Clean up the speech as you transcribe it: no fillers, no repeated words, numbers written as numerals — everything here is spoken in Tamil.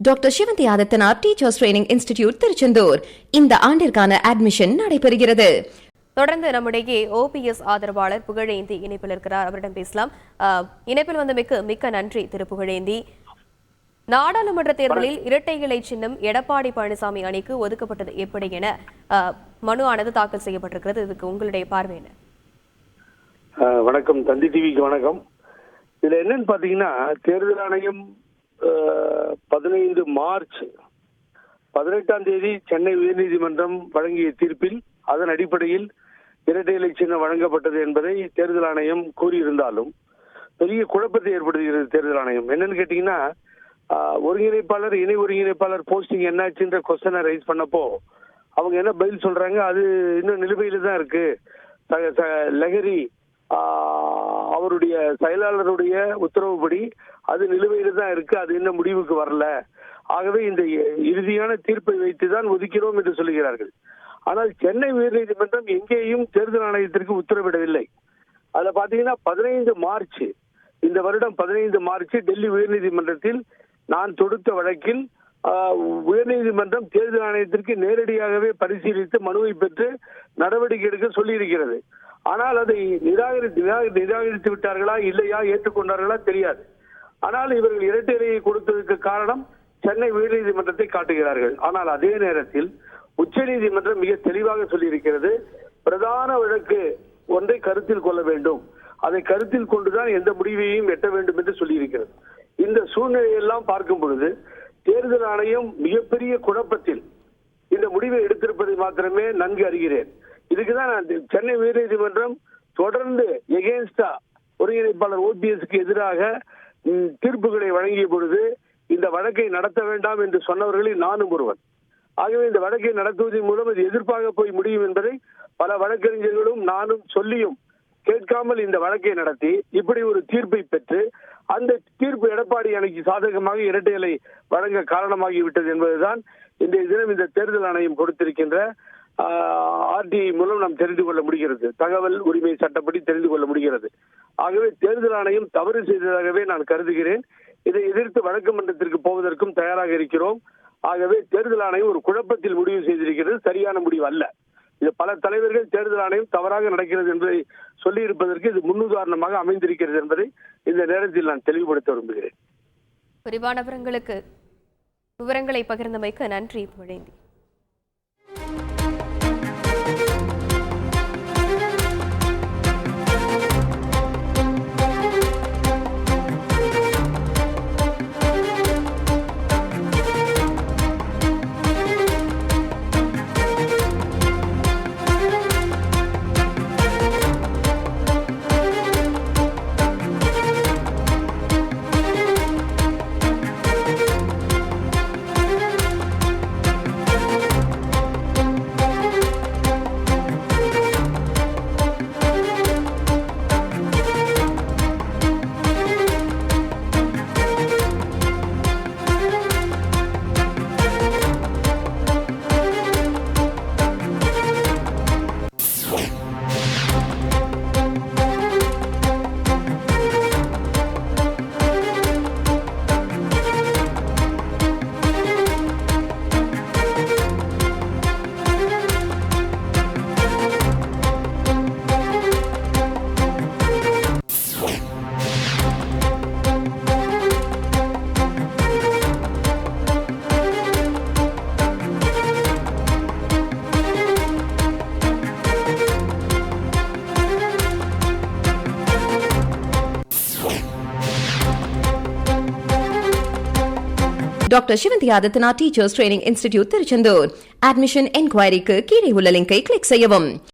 Doctor Sivanthi Adithanar teachers training institute Tiruchendur இந்த ஆண்டிற்கான அட்மிஷன் நடைபெறுகிறது. தொடர்ந்து நம்முடைய ஓபிஎஸ் ஆதரவாளர் புகழேந்தி இணைப்பில் இருக்கிறார். அவரிடம் பேசலாம். இணைப்பில் வந்தமைக்கு மிக்க நன்றி திரு புகழேந்தி. நாடாளுமன்ற தேர்தலில் இரட்டை இலை சின்னம் எடப்பாடி பழனிசாமி அணிக்கு ஒதுக்கப்பட்டது எப்படி என மனு ஆனது தாக்கல் செய்யப்பட்டிருக்கிறது. இதுக்கு உங்களுடைய பார்வை என்ன? வணக்கம், தந்தி டிவிக்கு வணக்கம். இதுல என்னன்னு பாத்தீங்கன்னா, தேர்தல் ஆணையம் 15 மார்ச் 18ஆம் தேதி சென்னை உயர்நீதிமன்றம் வழங்கிய தீர்ப்பில் அதன் அடிப்படையில் இரட்டை இலை சின்னம் வழங்கப்பட்டது என்பதை தேர்தல் ஆணையம் கூறியிருந்தாலும் பெரிய குழப்பத்தை ஏற்படுத்துகிறது. தேர்தல் ஆணையம் என்னன்னு கேட்டீங்கன்னா, ஒருங்கிணைப்பாளர் இணை ஒருங்கிணைப்பாளர் போஸ்டிங் என்னாச்சுன்ற கொஸ்டனை ரைஸ் பண்ணப்போ அவங்க என்ன பதில் சொல்றாங்க, அது இன்னும் நிலுவையில தான் இருக்கு. லஹரி அவருடைய செயலாளருடைய உத்தரவுப்படி அது நிலுவையில தான் இருக்கு, அது இன்னும் முடிவுக்கு வரல. ஆகவே இந்த இறுதியான தீர்ப்பை வைத்துதான் ஒதுக்கிறோம் என்று சொல்லுகிறார்கள். ஆனால் சென்னை உயர்நீதிமன்றம் எங்கேயும் தேர்தல் ஆணையத்திற்கு உத்தரவிடவில்லை. அதுல பாத்தீங்கன்னா 15 மார்ச் இந்த வருடம் 15 மார்ச் டெல்லி உயர்நீதிமன்றத்தில் நான் தொடுத்த வழக்கில் உயர்நீதிமன்றம் தேர்தல் ஆணையத்திற்கு நேரடியாகவே பரிசீலித்து மனுவை பெற்று நடவடிக்கை எடுக்க சொல்லி இருக்கிறது. ஆனால் அதை நிராகரித்து விட்டார்களா இல்லையா, ஏற்றுக்கொண்டார்களா தெரியாது. ஆனால் இவர்கள் இரட்டை இலையை கொடுத்ததற்கு காரணம் சென்னை உயர்நீதிமன்றத்தை காட்டுகிறார்கள். ஆனால் அதே நேரத்தில் உச்ச நீதிமன்றம் மிக தெளிவாக சொல்லியிருக்கிறது, பிரதான வழக்கு ஒன்றை கருத்தில் கொள்ள வேண்டும், அதை கருத்தில் கொண்டுதான் எந்த முடிவையும் எட்ட வேண்டும் என்று சொல்லியிருக்கிறது. இந்த சூழ்நிலையெல்லாம் பார்க்கும் பொழுது தேர்தல் ஆணையம் மிகப்பெரிய குழப்பத்தில் இந்த முடிவை எடுத்திருப்பதை மாத்திரமே நன்கு அறிகிறேன். இதுக்குதான் சென்னை உயர்நீதிமன்றம் தொடர்ந்து எகென்ஸ்டா ஒருங்கிணைப்பாளர் ஓபிஎஸ்க்கு எதிராக தீர்ப்புகளை வழங்கிய பொழுது இந்த வழக்கை நடத்த வேண்டாம் என்று சொன்னவர்களில் நானும் ஒருவன். ஆகவே இந்த வழக்கை நடத்துவதன் மூலம் அது எதிர்ப்பாக போய் முடியும் என்பதை பல வழக்கறிஞர்களும் நானும் சொல்லியும் கேட்காமல் இந்த வழக்கை நடத்தி இப்படி ஒரு தீர்ப்பை பெற்று அந்த தீர்ப்பு எடப்பாடி அணிக்கு சாதகமாக இரட்டை இலை வழங்க காரணமாகிவிட்டது என்பதுதான் இன்றைய தினம் இந்த தேர்தல் ஆணையம் கொடுத்திருக்கின்ற ஆர்டிஐ மூலம் நாம் தெரிந்து கொள்ள முடிகிறது, தகவல் உரிமை சட்டப்படி தெரிந்து கொள்ள முடிகிறது. ஆகவே தேர்தல் ஆணையம் தவறு செய்ததாகவே நான் கருதுகிறேன். இதை எதிர்த்து வழக்கு மன்றத்திற்கு போவதற்கும் தயாராக இருக்கிறோம். ஆகவே தேர்தல் ஆணையம் ஒரு குழப்பத்தில் முடிவு செய்திருக்கிறது, சரியான முடிவு அல்ல. இது பல தலைவர்கள் தேர்தல் ஆணையம் தவறாக நடக்கிறது என்பதை சொல்லி இருப்பதற்கு இது முன்னுதாரணமாக அமைந்திருக்கிறது என்பதை இந்த நேரத்தில் நான் தெளிவுபடுத்த விரும்புகிறேன். விரிவான விவரங்களை பகிர்ந்தமைக்கு நன்றி Pugazhendhi. Doctor Sivanthi Adithanar teachers training institute Tiruchendur. Admission என்கொயரிக்கு கீழே உள்ள லிங்கை கிளிக் செய்யவும்.